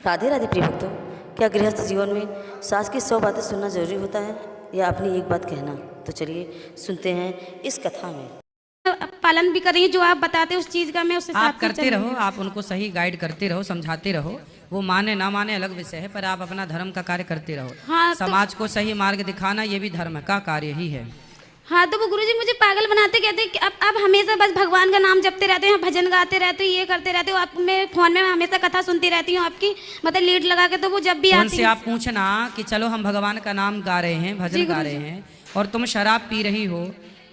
राधे राधे प्रिय भक्तों, क्या गृहस्थ जीवन में सास की 100 बातें सुनना जरूरी होता है या अपनी एक बात कहना? तो चलिए सुनते हैं इस कथा में। पालन भी कर रही हूँ, जो आप बताते हैं उस चीज का मैं उससे आप करते रहो, आप उनको सही गाइड करते रहो, समझाते रहो। वो माने ना माने अलग विषय है, पर आप अपना धर्म का कार्य करते रहो। हाँ, समाज को सही मार्ग दिखाना ये भी धर्म का कार्य ही है। हाँ, तो वो गुरुजी मुझे पागल बनाते, कहते हैं कि आप हमेशा बस भगवान का नाम जपते रहते हैं, भजन गाते रहते हो, ये करते रहते हो। आप मैं फोन में हमेशा कथा सुनती रहती हूँ आपकी, मतलब लीड लगा के, तो वो जब भी आती उनसे आप पूछना कि चलो हम भगवान का नाम गा रहे हैं, भजन गा रहे हैं, और तुम शराब पी रही हो,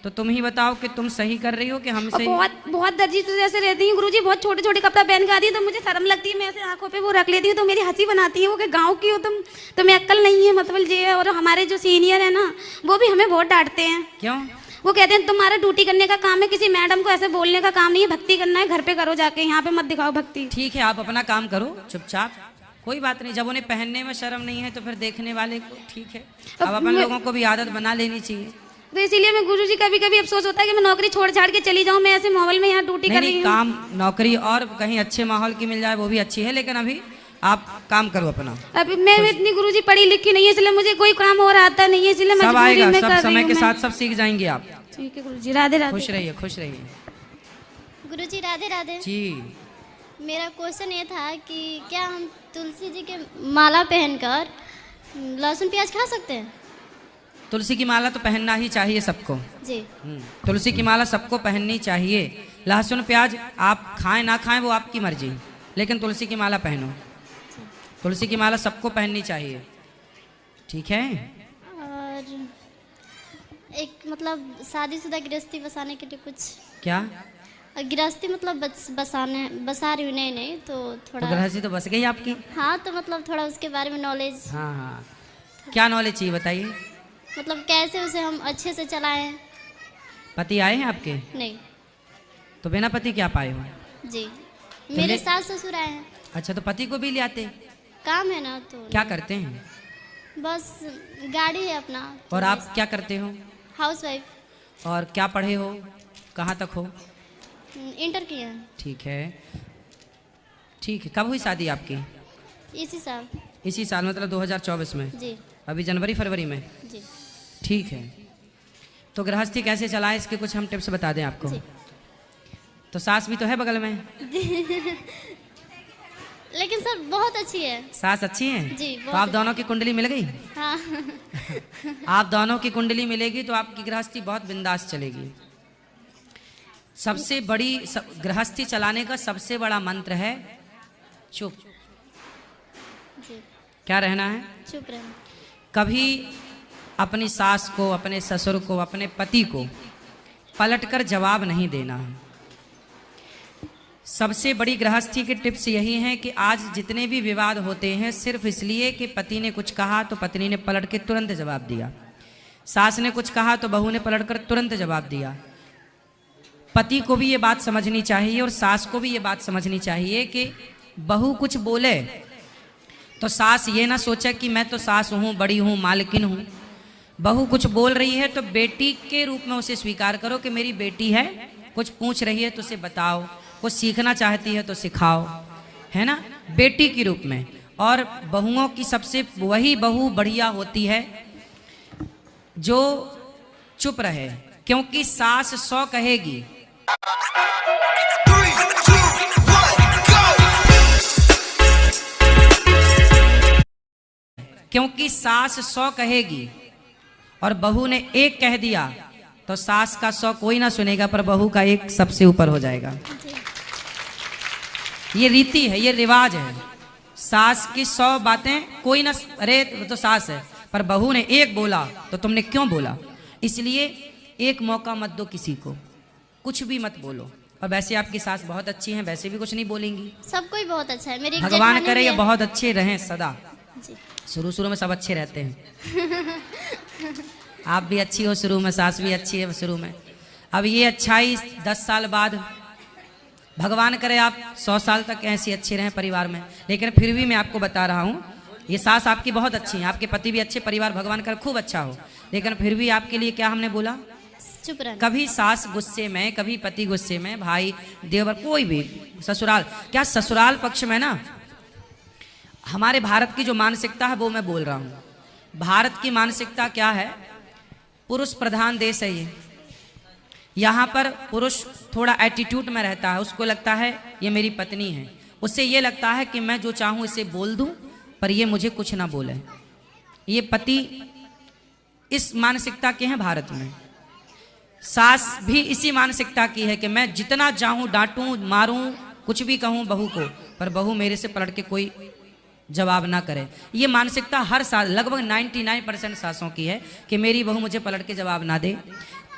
तो तुम ही बताओ कि तुम सही कर रही हो कि हम सही। बहुत दर्जी तो जैसे रहती हूँ गुरुजी, बहुत छोटे छोटे कपड़ा पहन के आती है, तो मुझे शर्म लगती है, मैं ऐसे आंखों पे वो रख लेती हूँ, तो मेरी हंसी बनाती है वो कि गाँव की हो तुम, तुम्हें अक्ल नहीं है, मतलब ये। और हमारे जो सीनियर है ना, वो भी हमें बहुत डांटते हैं। क्यों? वो कहते हैं तुम्हारा ड्यूटी करने का काम है, किसी मैडम को ऐसे बोलने का काम नहीं है, भक्ति करना है, घर पे करो जाके, यहाँ पे मत दिखाओ भक्ति। ठीक है, आप अपना काम करो चुपचाप, कोई बात नहीं। जब उन्हें पहनने में शर्म नहीं है तो फिर देखने वाले को ठीक है। अब अपन लोगों को भी आदत बना लेनी चाहिए। तो इसीलिए मैं गुरुजी कभी कभी अफसोस होता है कि मैं नौकरी छोड़ छाड़ के चली जाऊं, मैं ऐसे माहौल में यहाँ ड्यूटी कर रही हूँ। काम नौकरी और कहीं अच्छे माहौल की मिल जाए वो भी अच्छी है, लेकिन अभी आप काम करो अपना। अभी मैं इतनी गुरुजी पढ़ी लिखी नहीं है, इसलिए मुझे कोई काम और आता नहीं है, इसलिए सब आएगा, सब कर समय के साथ सब सीख जाएंगे आप। ठीक है गुरुजी, राधे राधे। खुश रहिए, खुश रहिए। गुरुजी राधे राधे जी, मेरा क्वेश्चन ये था कि क्या हम तुलसी जी के माला पहनकर लहसुन प्याज खा सकते हैं? तुलसी की माला तो पहनना ही चाहिए सबको जी। तुलसी की माला सबको पहननी चाहिए। लहसुन प्याज आप खाएं ना खाएं वो आपकी मर्जी, लेकिन तुलसी की माला पहनो। तुलसी की माला सबको पहननी चाहिए, ठीक है। और एक मतलब शादीशुदा गृहस्थी बसाने के लिए कुछ क्या गृहस्थी मतलब बसा रही हूँ, नहीं तो थोड़ा तो गृहस्थी तो बस गई आपकी। हाँ, तो मतलब थोड़ा उसके बारे में नॉलेज। हाँ हाँ, क्या नॉलेज चाहिए बताइए। मतलब कैसे उसे हम अच्छे से चलाएं। पति आए हैं आपके? नहीं। तो बिना पति क्या पाए हो? जी, मेरे सास ससुर आए हैं। अच्छा, तो पति को भी ले आते? काम है ना, तो क्या करते हैं? बस गाड़ी है अपना। और आप क्या करते हो? House wife. और क्या पढ़े हो, कहाँ तक हो? इंटर किया है। ठीक है, ठीक है। कब हुई शादी आपकी? इसी साल। इसी साल मतलब 2024 में? जी। अभी जनवरी फरवरी में? जी। ठीक है। तो गृहस्थी कैसे चलाएं इसके कुछ हम टिप्स बता दें आपको। तो सास भी तो है बगल में। लेकिन सर बहुत अच्छी है। सास अच्छी है जी, तो आप दोनों की कुंडली मिल गई। हाँ। आप दोनों की कुंडली मिलेगी तो आपकी गृहस्थी बहुत बिंदास चलेगी। सबसे बड़ी गृहस्थी चलाने का सबसे बड़ा मंत्र है चुप। जी। क्या रहना है? चुप रहना। कभी अपनी सास को, अपने ससुर को, अपने पति को पलटकर जवाब नहीं देना है। सबसे बड़ी गृहस्थी की टिप्स यही है कि आज जितने भी विवाद होते हैं सिर्फ इसलिए कि पति ने कुछ कहा तो पत्नी ने पलट के तुरंत जवाब दिया, सास ने कुछ कहा तो बहू ने पलटकर तुरंत जवाब दिया। पति को भी ये बात समझनी चाहिए और सास को भी ये बात समझनी चाहिए कि बहू कुछ बोले तो सास ये ना सोचे कि मैं तो सास हूँ, बड़ी हूँ, मालकिन हूँ। बहू कुछ बोल रही है तो बेटी के रूप में उसे स्वीकार करो कि मेरी बेटी है, कुछ पूछ रही है तो उसे बताओ, कुछ सीखना चाहती है तो सिखाओ, है ना, बेटी के रूप में। और बहुओं की सबसे वही बहू बढ़िया होती है जो चुप रहे, क्योंकि सास 100 कहेगी। क्योंकि सास 100 कहेगी और बहू ने 1 कह दिया तो सास का 100 कोई ना सुनेगा, पर बहू का 1 सबसे ऊपर हो जाएगा। ये रीति है, ये रिवाज है। सास की 100 बातें कोई ना, अरे तो सास है, पर बहू ने 1 बोला तो तुमने क्यों बोला। इसलिए 1 मौका मत दो किसी को, कुछ भी मत बोलो। और वैसे आपकी सास बहुत अच्छी हैं, वैसे भी कुछ नहीं बोलेंगी। सब कोई बहुत अच्छा है। मेरी भगवान करे ये बहुत अच्छे रहें सदा। जी। शुरू में सब अच्छे रहते हैं। आप भी अच्छी हो शुरू में, सास भी अच्छी है शुरू में। अब ये अच्छाई 10 साल बाद, भगवान करे आप 100 साल तक ऐसी अच्छे रहें परिवार में। लेकिन फिर भी मैं आपको बता रहा हूँ, ये सास आपकी बहुत अच्छी है, आपके पति भी अच्छे, परिवार भगवान करे खूब अच्छा हो। लेकिन फिर भी आपके लिए क्या हमने बोला, चुप रहना। कभी सास गुस्से में, कभी पति गुस्से में, भाई देवर कोई भी, ससुराल, क्या ससुराल पक्ष में ना हमारे भारत की जो मानसिकता है वो मैं बोल रहा हूँ। भारत की मानसिकता क्या है? पुरुष प्रधान देश है ये। यहाँ पर पुरुष थोड़ा एटीट्यूड में रहता है, उसको लगता है ये मेरी पत्नी है, उससे ये लगता है कि मैं जो चाहूँ इसे बोल दूँ पर ये मुझे कुछ ना बोले। ये पति इस मानसिकता के हैं भारत में। सास भी इसी मानसिकता की है कि मैं जितना चाहूँ डांटूं, मारूं, कुछ भी कहूँ बहू को, पर बहू मेरे से पलट के कोई जवाब ना करे। ये मानसिकता हर साल लगभग 99% सासों की है कि मेरी बहू मुझे पलट के जवाब ना दे।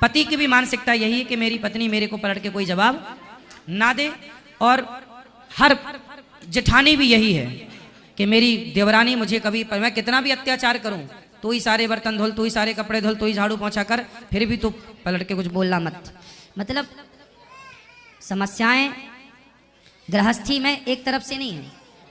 पति की भी मानसिकता यही है कि मेरी पत्नी मेरे को पलट के कोई जवाब ना दे। और हर जेठानी भी यही है कि मेरी देवरानी मुझे कभी, पर मैं कितना भी अत्याचार करूं, तू ही सारे बर्तन धुल, तू ही सारे कपड़े धुल, तू ही झाड़ू पोंछा कर, फिर भी तू पलट के कुछ बोलना मत। मतलब समस्याएं गृहस्थी में एक तरफ से नहीं है,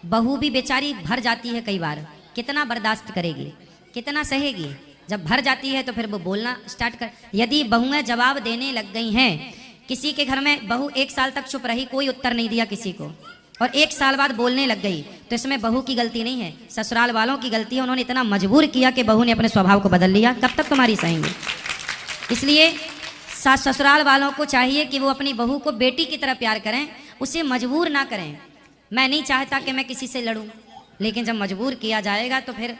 बहू भी बेचारी भर जाती है कई बार। कितना बर्दाश्त करेगी, कितना सहेगी? जब भर जाती है तो फिर वो बोलना स्टार्ट कर। यदि बहुएं जवाब देने लग गई हैं, किसी के घर में बहू 1 साल तक चुप रही, कोई उत्तर नहीं दिया किसी को, और 1 साल बाद बोलने लग गई, तो इसमें बहू की गलती नहीं है, ससुराल वालों की गलती है। उन्होंने इतना मजबूर किया कि बहू ने अपने स्वभाव को बदल लिया। कब तक तुम्हारी सहेंगे? इसलिए सास ससुराल वालों को चाहिए कि वो अपनी बहू को बेटी की तरह प्यार करें, उसे मजबूर ना करें। मैं नहीं चाहता कि मैं किसी से लड़ूं, लेकिन जब मजबूर किया जाएगा तो फिर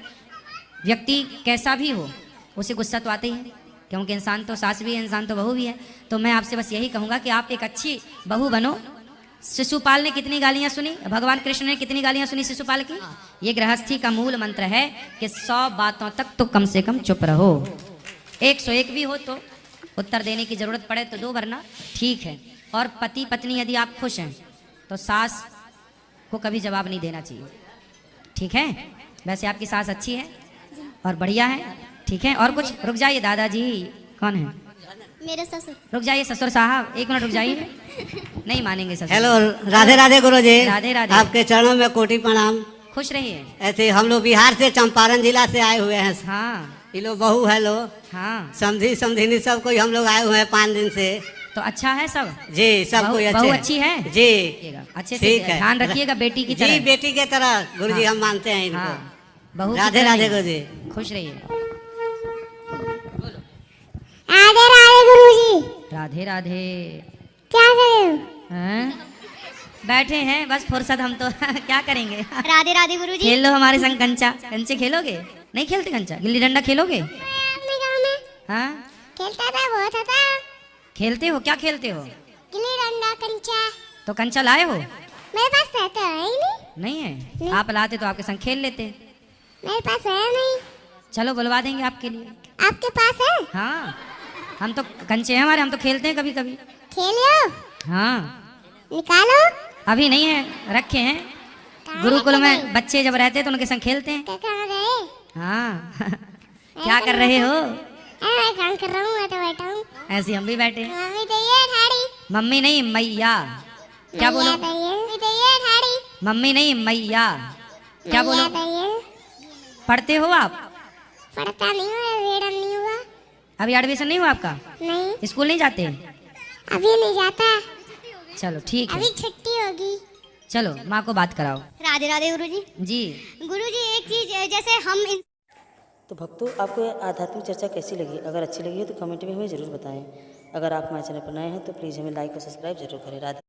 व्यक्ति कैसा भी हो उसे गुस्सा तो आते ही है, क्योंकि इंसान तो सास भी है, इंसान तो बहू भी है। तो मैं आपसे बस यही कहूँगा कि आप एक अच्छी बहू बनो। शिशुपाल ने कितनी गालियाँ सुनी, भगवान कृष्ण ने कितनी गालियाँ सुनी शिशुपाल की? ये गृहस्थी का मूल मंत्र है कि 100 बातों तक तो कम से कम चुप रहो। 101 भी हो तो उत्तर देने की जरूरत पड़े तो दो, वरना ठीक है। और पति पत्नी यदि आप खुश हैं तो सास को कभी जवाब नहीं देना चाहिए, ठीक है? वैसे आपकी सास अच्छी है और बढ़िया है, ठीक है? और कुछ? रुक जाइए दादाजी, कौन है? मेरे ससुर। रुक जाइए ससुर साहब, 1 मिनट रुक जाइए, नहीं मानेंगे ससुर। हेलो, राधे राधे गुरुजी। राधे राधे। आपके चरणों में कोटि प्रणाम। खुश रहिए। ऐसे हम लोग बिहार से चंपारण जिला से आए हुए हैं। हाँ ये लोग बहू है लो, हाँ, समझी समझिनी सब कोई हम लोग आए हुए हैं 5 दिन से। तो अच्छा है सब? जी, सब कोई अच्छे बहू हैं। अच्छी है जी, अच्छे से ठीक है। ध्यान रखिएगा बेटी की जी, तरह। बेटी के तरह गुरुजी हम मानते हैं इनको। हाँ, बहू की राधे तरह राधे नहीं। गुरुजी। खुश रहिए। राधे राधे गुरुजी। राधे राधे। क्या कर रहे हो? हैं? बैठे हैं बस फुर्सत, हम तो क्या करेंगे। राधे राधे गुरुजी। खेल लो हमारे संग कंचा। कंचे खेलोगे? नहीं खेलते कंचा? गिल्ली डंडा खेलोगे? अपने गाँव में हाँ, खेलता था, बहुत था। खेलते हो? क्या खेलते हो? गिल्ली डंडा, कंचा। तो कंचा लाए हो? मेरे पास रहता है ही नहीं। नहीं है? आप लाते तो आपके संग खेल लेते। मेरे पास है नहीं। चलो बुलवा देंगे आपके लिए। आपके पास है? हाँ, हम तो कंचे हैं हमारे, हम तो खेलते हैं कभी कभी। खेलियो। हाँ, निकालो। अभी नहीं है, रखे हैं। गुरुकुल में बच्चे जब रहते हैं तो उनके संग खेलते हैं। कहाँ गए? हाँ क्या कर रहे हो? मैं काम कर रहा हूँ, मैं तो बैठा हूँ। ऐसे हम भी बैठे हैं। मम्मी दैये ठाड़ी। मम्मी नहीं मैया। क्या बोलो? मम्मी दैये ठाड़ी। मम्मी नहीं मैया। क्या बोलो? पढ़ते हो आप? पढ़ता नहीं हूँ, एडम नहीं हुआ। अभी एडमिशन नहीं हुआ आपका? नहीं, स्कूल नहीं जाते? अभी नहीं जाता। चलो ठीक है, अभी छुट्टी होगी। चलो माँ को बात कराओ। राधे राधे गुरुजी। जी, गुरुजी एक चीज जैसे हम तो भक्तों, आपको यह आध्यात्मिक चर्चा कैसी लगी? अगर अच्छी लगी हो तो कमेंट में हमें ज़रूर बताएं। अगर आप हमारे चैनल पर नए हैं तो प्लीज़ हमें लाइक और सब्सक्राइब जरूर करें। राधे।